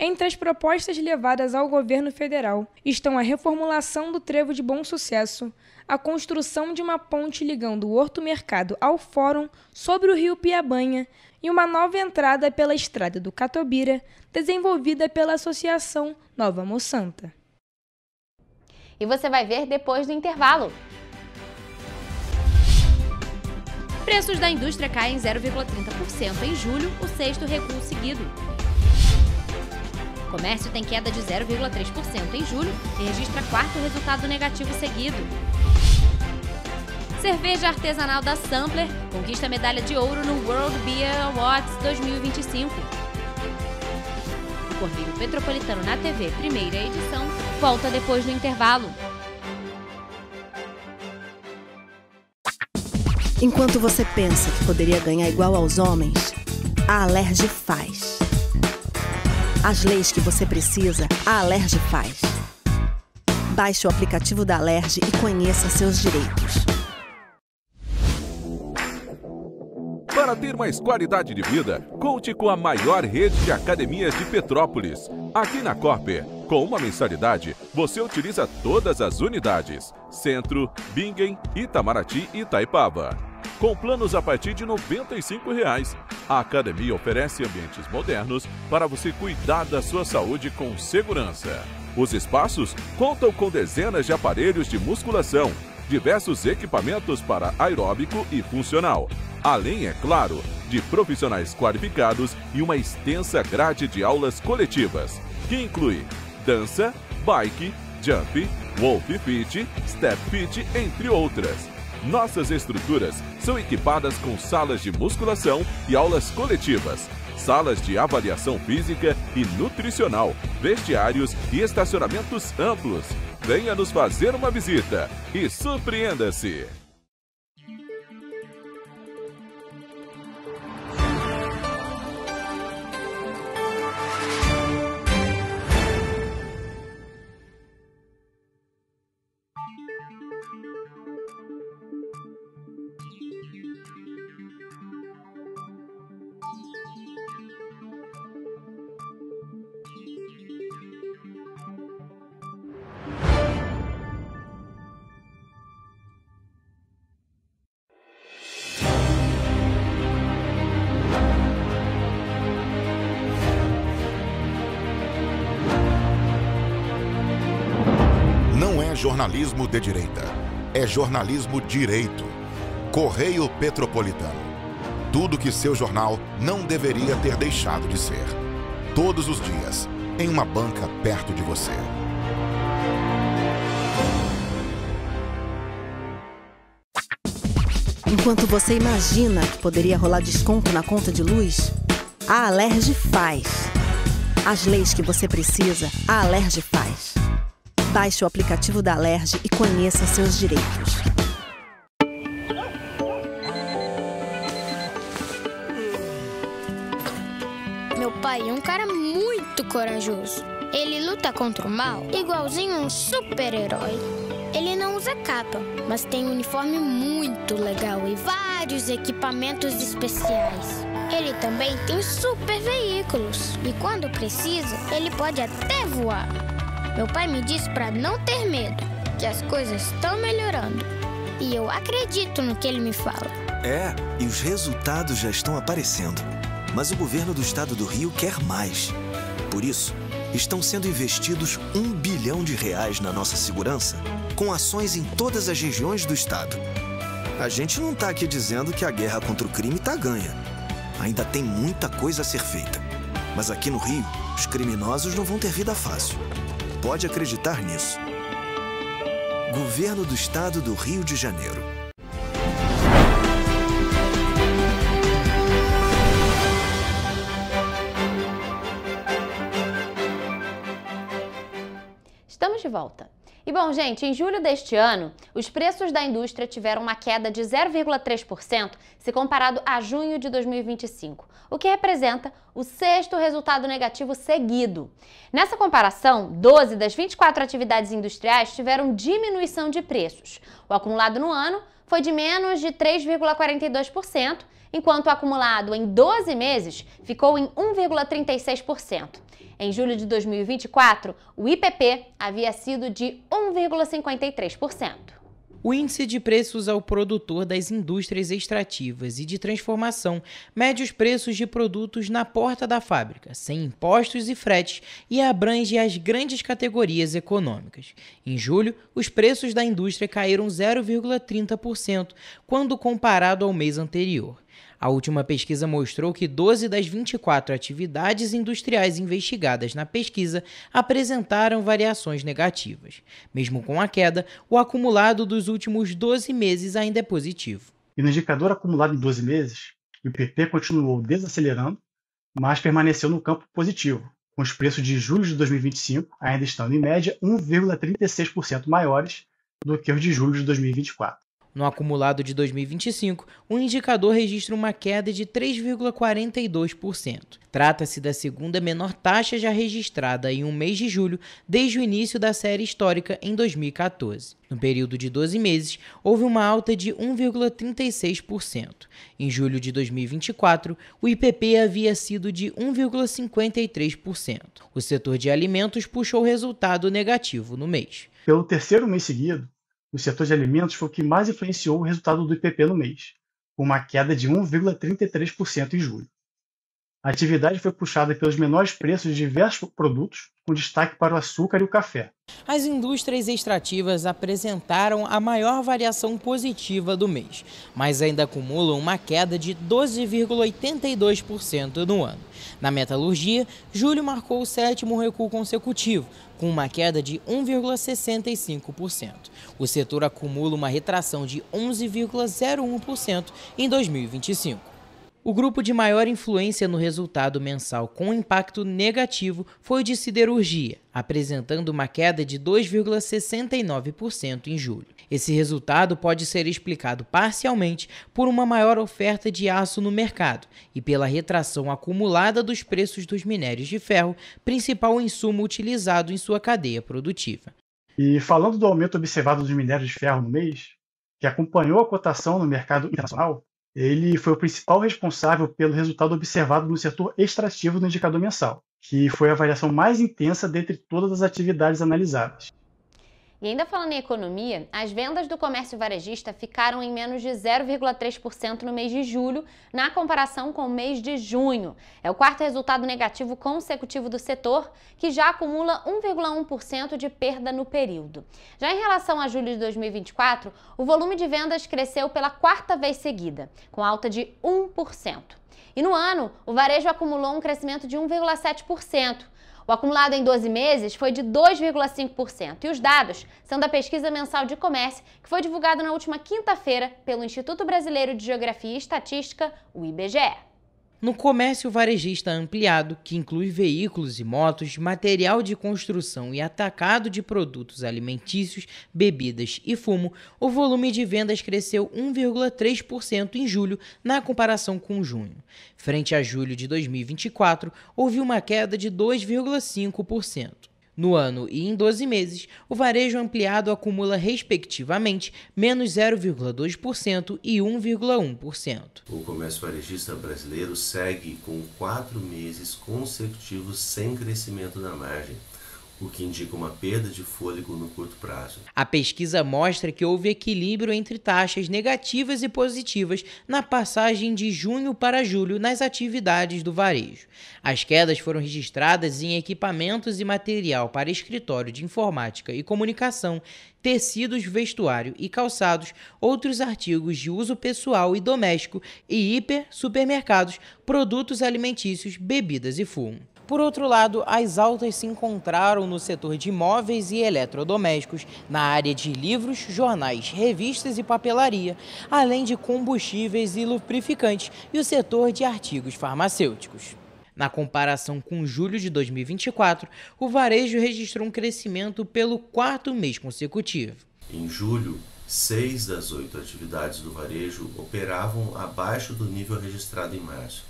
Entre as propostas levadas ao governo federal estão a reformulação do Trevo de Bom Sucesso, a construção de uma ponte ligando o Horto Mercado ao Fórum sobre o rio Piabanha e uma nova entrada pela estrada do Catobira, desenvolvida pela Associação Nova Moçanta. E você vai ver depois do intervalo. Preços da indústria caem 0,30% em julho, o sexto recuo seguido. O comércio tem queda de 0,3% em julho e registra quarto resultado negativo seguido. Cerveja artesanal da Sampler conquista medalha de ouro no World Beer Awards 2025. O Correio Petropolitano na TV, primeira edição, volta depois do intervalo. Enquanto você pensa que poderia ganhar igual aos homens, a Alerj faz. As leis que você precisa, a Alerj faz. Baixe o aplicativo da Alerj e conheça seus direitos. Para ter mais qualidade de vida, conte com a maior rede de academias de Petrópolis. Aqui na Corper, com uma mensalidade, você utiliza todas as unidades: Centro, Bingen, Itamaraty e Itaipava. Com planos a partir de R$ 95,00. A academia oferece ambientes modernos para você cuidar da sua saúde com segurança. Os espaços contam com dezenas de aparelhos de musculação, diversos equipamentos para aeróbico e funcional, além, é claro, de profissionais qualificados e uma extensa grade de aulas coletivas, que inclui dança, bike, jump, wolf fit, step fit, entre outras. Nossas estruturas são equipadas com salas de musculação e aulas coletivas, salas de avaliação física e nutricional, vestiários e estacionamentos amplos. Venha nos fazer uma visita e surpreenda-se! Jornalismo de direita. É jornalismo direito. Correio Petropolitano. Tudo que seu jornal não deveria ter deixado de ser. Todos os dias, em uma banca perto de você. Enquanto você imagina que poderia rolar desconto na conta de luz, a Alerj faz. As leis que você precisa, a Alerj faz. Baixe o aplicativo da Alerj e conheça seus direitos. Meu pai é um cara muito corajoso. Ele luta contra o mal igualzinho um super-herói. Ele não usa capa, mas tem um uniforme muito legal e vários equipamentos especiais. Ele também tem super veículos e quando precisa, ele pode até voar. Meu pai me disse para não ter medo, que as coisas estão melhorando. E eu acredito no que ele me fala. É, e os resultados já estão aparecendo. Mas o governo do estado do Rio quer mais. Por isso, estão sendo investidos R$ 1 bilhão na nossa segurança, com ações em todas as regiões do estado. A gente não está aqui dizendo que a guerra contra o crime está ganha. Ainda tem muita coisa a ser feita. Mas aqui no Rio, os criminosos não vão ter vida fácil. Pode acreditar nisso. Governo do Estado do Rio de Janeiro. Estamos de volta. E bom, gente, em julho deste ano, os preços da indústria tiveram uma queda de 0,3% se comparado a junho de 2025, o que representa o sexto resultado negativo seguido. Nessa comparação, 12 das 24 atividades industriais tiveram diminuição de preços. O acumulado no ano foi de menos de 3,42%, enquanto o acumulado em 12 meses ficou em 1,36%. Em julho de 2024, o IPP havia sido de 1,53%. O índice de preços ao produtor das indústrias extrativas e de transformação mede os preços de produtos na porta da fábrica, sem impostos e fretes, e abrange as grandes categorias econômicas. Em julho, os preços da indústria caíram 0,30% quando comparado ao mês anterior. A última pesquisa mostrou que 12 das 24 atividades industriais investigadas na pesquisa apresentaram variações negativas. Mesmo com a queda, o acumulado dos últimos 12 meses ainda é positivo. E no indicador acumulado em 12 meses, o IPP continuou desacelerando, mas permaneceu no campo positivo, com os preços de julho de 2025 ainda estando em média 1,36% maiores do que os de julho de 2024. No acumulado de 2025, o indicador registra uma queda de 3,42%. Trata-se da segunda menor taxa já registrada em um mês de julho desde o início da série histórica em 2014. No período de 12 meses, houve uma alta de 1,36%. Em julho de 2024, o IPP havia sido de 1,53%. O setor de alimentos puxou resultado negativo no mês. Pelo terceiro mês seguido, o setor de alimentos foi o que mais influenciou o resultado do IPP no mês, com uma queda de 1,33% em julho. A atividade foi puxada pelos menores preços de diversos produtos, com destaque para o açúcar e o café. As indústrias extrativas apresentaram a maior variação positiva do mês, mas ainda acumulam uma queda de 12,82% no ano. Na metalurgia, julho marcou o sétimo recuo consecutivo, com uma queda de 1,65%. O setor acumula uma retração de 11,01% em 2025. O grupo de maior influência no resultado mensal com impacto negativo foi o de siderurgia, apresentando uma queda de 2,69% em julho. Esse resultado pode ser explicado parcialmente por uma maior oferta de aço no mercado e pela retração acumulada dos preços dos minérios de ferro, principal insumo utilizado em sua cadeia produtiva. E falando do aumento observado dos minérios de ferro no mês, que acompanhou a cotação no mercado internacional, ele foi o principal responsável pelo resultado observado no setor extrativo do indicador mensal, que foi a variação mais intensa dentre todas as atividades analisadas. E ainda falando em economia, as vendas do comércio varejista ficaram em menos de 0,3% no mês de julho, na comparação com o mês de junho. É o quarto resultado negativo consecutivo do setor, que já acumula 1,1% de perda no período. Já em relação a julho de 2024, o volume de vendas cresceu pela quarta vez seguida, com alta de 1%. E no ano, o varejo acumulou um crescimento de 1,7%. O acumulado em 12 meses foi de 2,5%. E os dados são da pesquisa mensal de comércio, que foi divulgada na última quinta-feira pelo Instituto Brasileiro de Geografia e Estatística, o IBGE. No comércio varejista ampliado, que inclui veículos e motos, material de construção e atacado de produtos alimentícios, bebidas e fumo, o volume de vendas cresceu 1,3% em julho na comparação com junho. Frente a julho de 2024, houve uma queda de 2,5%. No ano e em 12 meses, o varejo ampliado acumula, respectivamente, menos 0,2% e 1,1%. O comércio varejista brasileiro segue com 4 meses consecutivos sem crescimento na margem, o que indica uma perda de fôlego no curto prazo. A pesquisa mostra que houve equilíbrio entre taxas negativas e positivas na passagem de junho para julho nas atividades do varejo. As quedas foram registradas em equipamentos e material para escritório de informática e comunicação, tecidos, vestuário e calçados, outros artigos de uso pessoal e doméstico e supermercados, produtos alimentícios, bebidas e fumo. Por outro lado, as altas se encontraram no setor de móveis e eletrodomésticos, na área de livros, jornais, revistas e papelaria, além de combustíveis e lubrificantes e o setor de artigos farmacêuticos. Na comparação com julho de 2024, o varejo registrou um crescimento pelo quarto mês consecutivo. Em julho, 6 das 8 atividades do varejo operavam abaixo do nível registrado em março.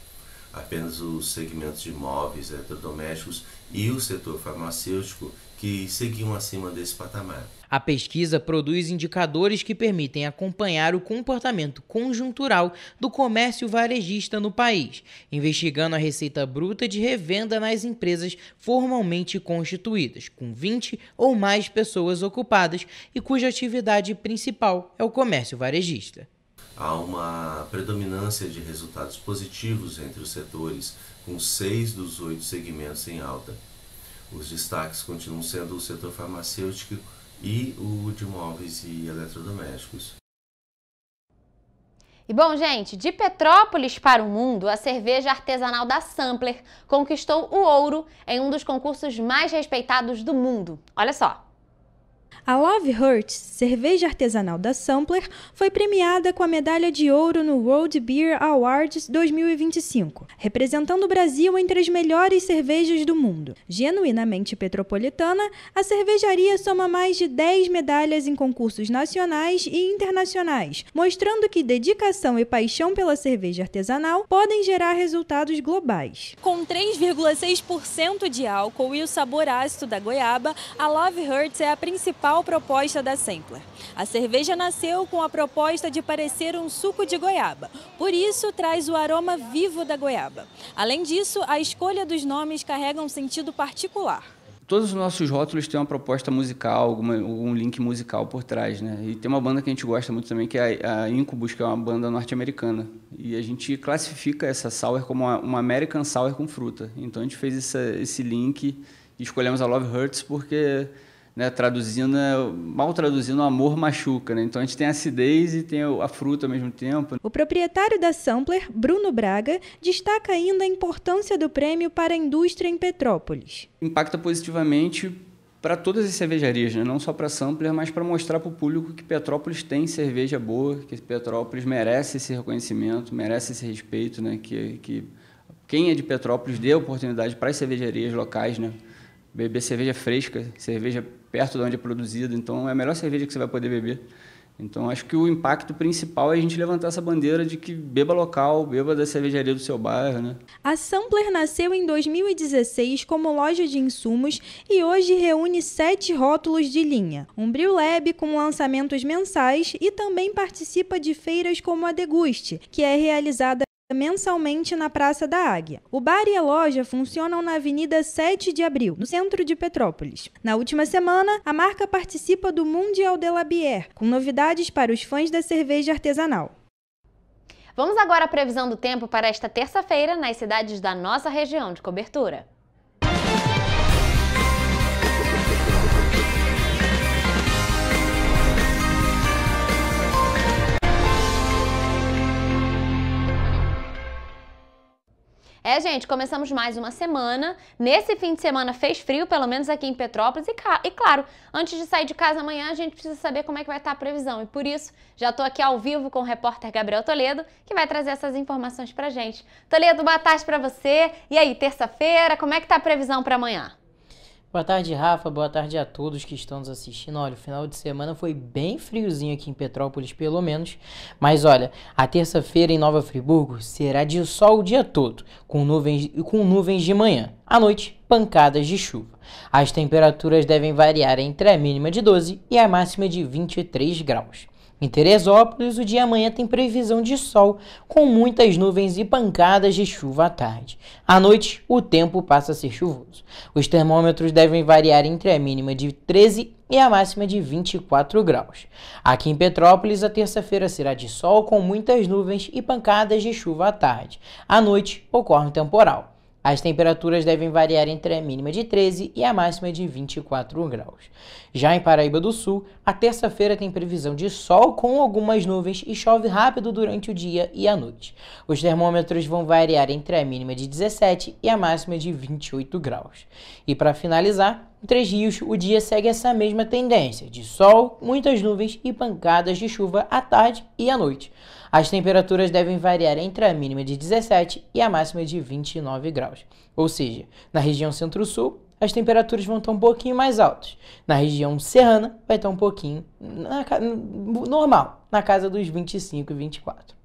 Apenas os segmentos de móveis, eletrodomésticos e o setor farmacêutico que seguiam acima desse patamar. A pesquisa produz indicadores que permitem acompanhar o comportamento conjuntural do comércio varejista no país, investigando a receita bruta de revenda nas empresas formalmente constituídas, com 20 ou mais pessoas ocupadas e cuja atividade principal é o comércio varejista. Há uma predominância de resultados positivos entre os setores, com 6 dos 8 segmentos em alta. Os destaques continuam sendo o setor farmacêutico e o de móveis e eletrodomésticos. E bom, gente, de Petrópolis para o mundo, a cerveja artesanal da Sampler conquistou o ouro em um dos concursos mais respeitados do mundo. Olha só. A Love Hurts, cerveja artesanal da Sampler, foi premiada com a medalha de ouro no World Beer Awards 2025, representando o Brasil entre as melhores cervejas do mundo. Genuinamente petropolitana, a cervejaria soma mais de 10 medalhas em concursos nacionais e internacionais, mostrando que dedicação e paixão pela cerveja artesanal podem gerar resultados globais. Com 3,6% de álcool e o sabor ácido da goiaba, a Love Hurts é a principal proposta da Sampler. A cerveja nasceu com a proposta de parecer um suco de goiaba, por isso traz o aroma vivo da goiaba. Além disso, a escolha dos nomes carrega um sentido particular. Todos os nossos rótulos têm uma proposta musical, um link musical por trás, né? E tem uma banda que a gente gosta muito também, que é a Incubus, que é uma banda norte-americana. E a gente classifica essa sour como uma American Sour com fruta. Então a gente fez esse link e escolhemos a Love Hurts porque, né, mal traduzindo, o amor machuca, né? Então a gente tem a acidez e tem a fruta ao mesmo tempo. O proprietário da Sampler, Bruno Braga, destaca ainda a importância do prêmio para a indústria em Petrópolis. Impacta positivamente para todas as cervejarias, né? Não só para a Sampler, mas para mostrar para o público que Petrópolis tem cerveja boa, que Petrópolis merece esse reconhecimento, merece esse respeito, né? Que quem é de Petrópolis dê oportunidade para as cervejarias locais, né? Beber cerveja fresca, cerveja perto de onde é produzido, então é a melhor cerveja que você vai poder beber. Então acho que o impacto principal é a gente levantar essa bandeira de que beba local, beba da cervejaria do seu bairro, né? A Sampler nasceu em 2016 como loja de insumos e hoje reúne 7 rótulos de linha, um Brew Lab com lançamentos mensais e também participa de feiras como a Deguste, que é realizada mensalmente na Praça da Águia. O bar e a loja funcionam na Avenida 7 de Abril, no centro de Petrópolis. Na última semana, a marca participa do Mundial de la Bière, com novidades para os fãs da cerveja artesanal. Vamos agora à previsão do tempo para esta terça-feira nas cidades da nossa região de cobertura. Gente, começamos mais uma semana. Nesse fim de semana fez frio, pelo menos aqui em Petrópolis. E claro, antes de sair de casa amanhã, a gente precisa saber como é que vai estar a previsão. E por isso, já estou aqui ao vivo com o repórter Gabriel Toledo, que vai trazer essas informações pra gente. Toledo, boa tarde pra você. E aí, terça-feira, como é que tá a previsão para amanhã? Boa tarde, Rafa. Boa tarde a todos que estão nos assistindo. Olha, o final de semana foi bem friozinho aqui em Petrópolis, pelo menos. Mas olha, a terça-feira em Nova Friburgo será de sol o dia todo, com nuvens de manhã. À noite, pancadas de chuva. As temperaturas devem variar entre a mínima de 12 e a máxima de 23 graus. Em Teresópolis, o dia amanhã tem previsão de sol, com muitas nuvens e pancadas de chuva à tarde. À noite, o tempo passa a ser chuvoso. Os termômetros devem variar entre a mínima de 13 e a máxima de 24 graus. Aqui em Petrópolis, a terça-feira será de sol, com muitas nuvens e pancadas de chuva à tarde. À noite, ocorre um temporal. As temperaturas devem variar entre a mínima de 13 e a máxima de 24 graus. Já em Paraíba do Sul, a terça-feira tem previsão de sol com algumas nuvens e chove rápido durante o dia e a noite. Os termômetros vão variar entre a mínima de 17 e a máxima de 28 graus. E para finalizar, em Três Rios, o dia segue essa mesma tendência, de sol, muitas nuvens e pancadas de chuva à tarde e à noite. As temperaturas devem variar entre a mínima de 17 e a máxima de 29 graus. Ou seja, na região centro-sul, as temperaturas vão estar um pouquinho mais altas. Na região serrana, vai estar um pouquinho normal, na casa dos 25 e 24.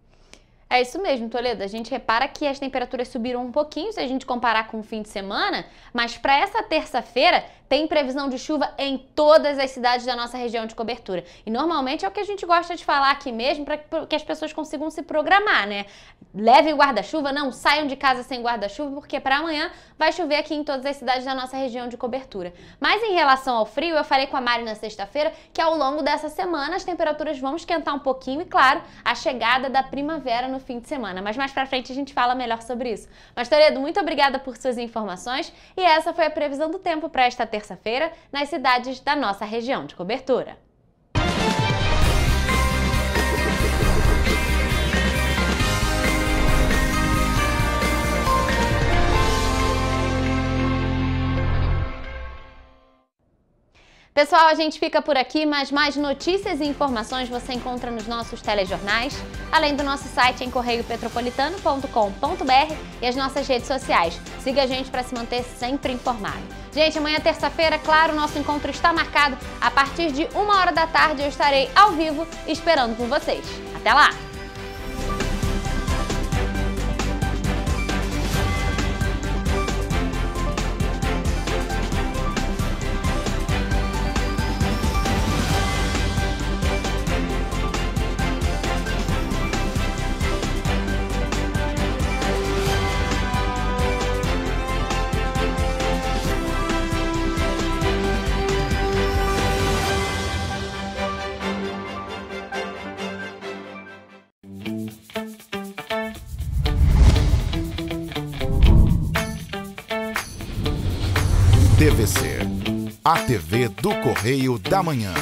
É isso mesmo, Toledo. A gente repara que as temperaturas subiram um pouquinho se a gente comparar com o fim de semana, mas para essa terça-feira tem previsão de chuva em todas as cidades da nossa região de cobertura. E normalmente é o que a gente gosta de falar aqui mesmo, para que as pessoas consigam se programar, né? Levem o guarda-chuva, não saiam de casa sem guarda-chuva, porque para amanhã vai chover aqui em todas as cidades da nossa região de cobertura. Mas em relação ao frio, eu falei com a Mari na sexta-feira que ao longo dessa semana as temperaturas vão esquentar um pouquinho e, claro, a chegada da primavera no fim de semana. Mas mais pra frente a gente fala melhor sobre isso. Mas, Toledo, muito obrigada por suas informações e essa foi a previsão do tempo para esta terça-feira nas cidades da nossa região de cobertura. Pessoal, a gente fica por aqui, mas mais notícias e informações você encontra nos nossos telejornais, além do nosso site em correiopetropolitano.com.br e as nossas redes sociais. Siga a gente para se manter sempre informado. Gente, amanhã terça-feira, claro, o nosso encontro está marcado. A partir de 1h da tarde eu estarei ao vivo esperando por vocês. Até lá! TVC, a TV do Correio da Manhã.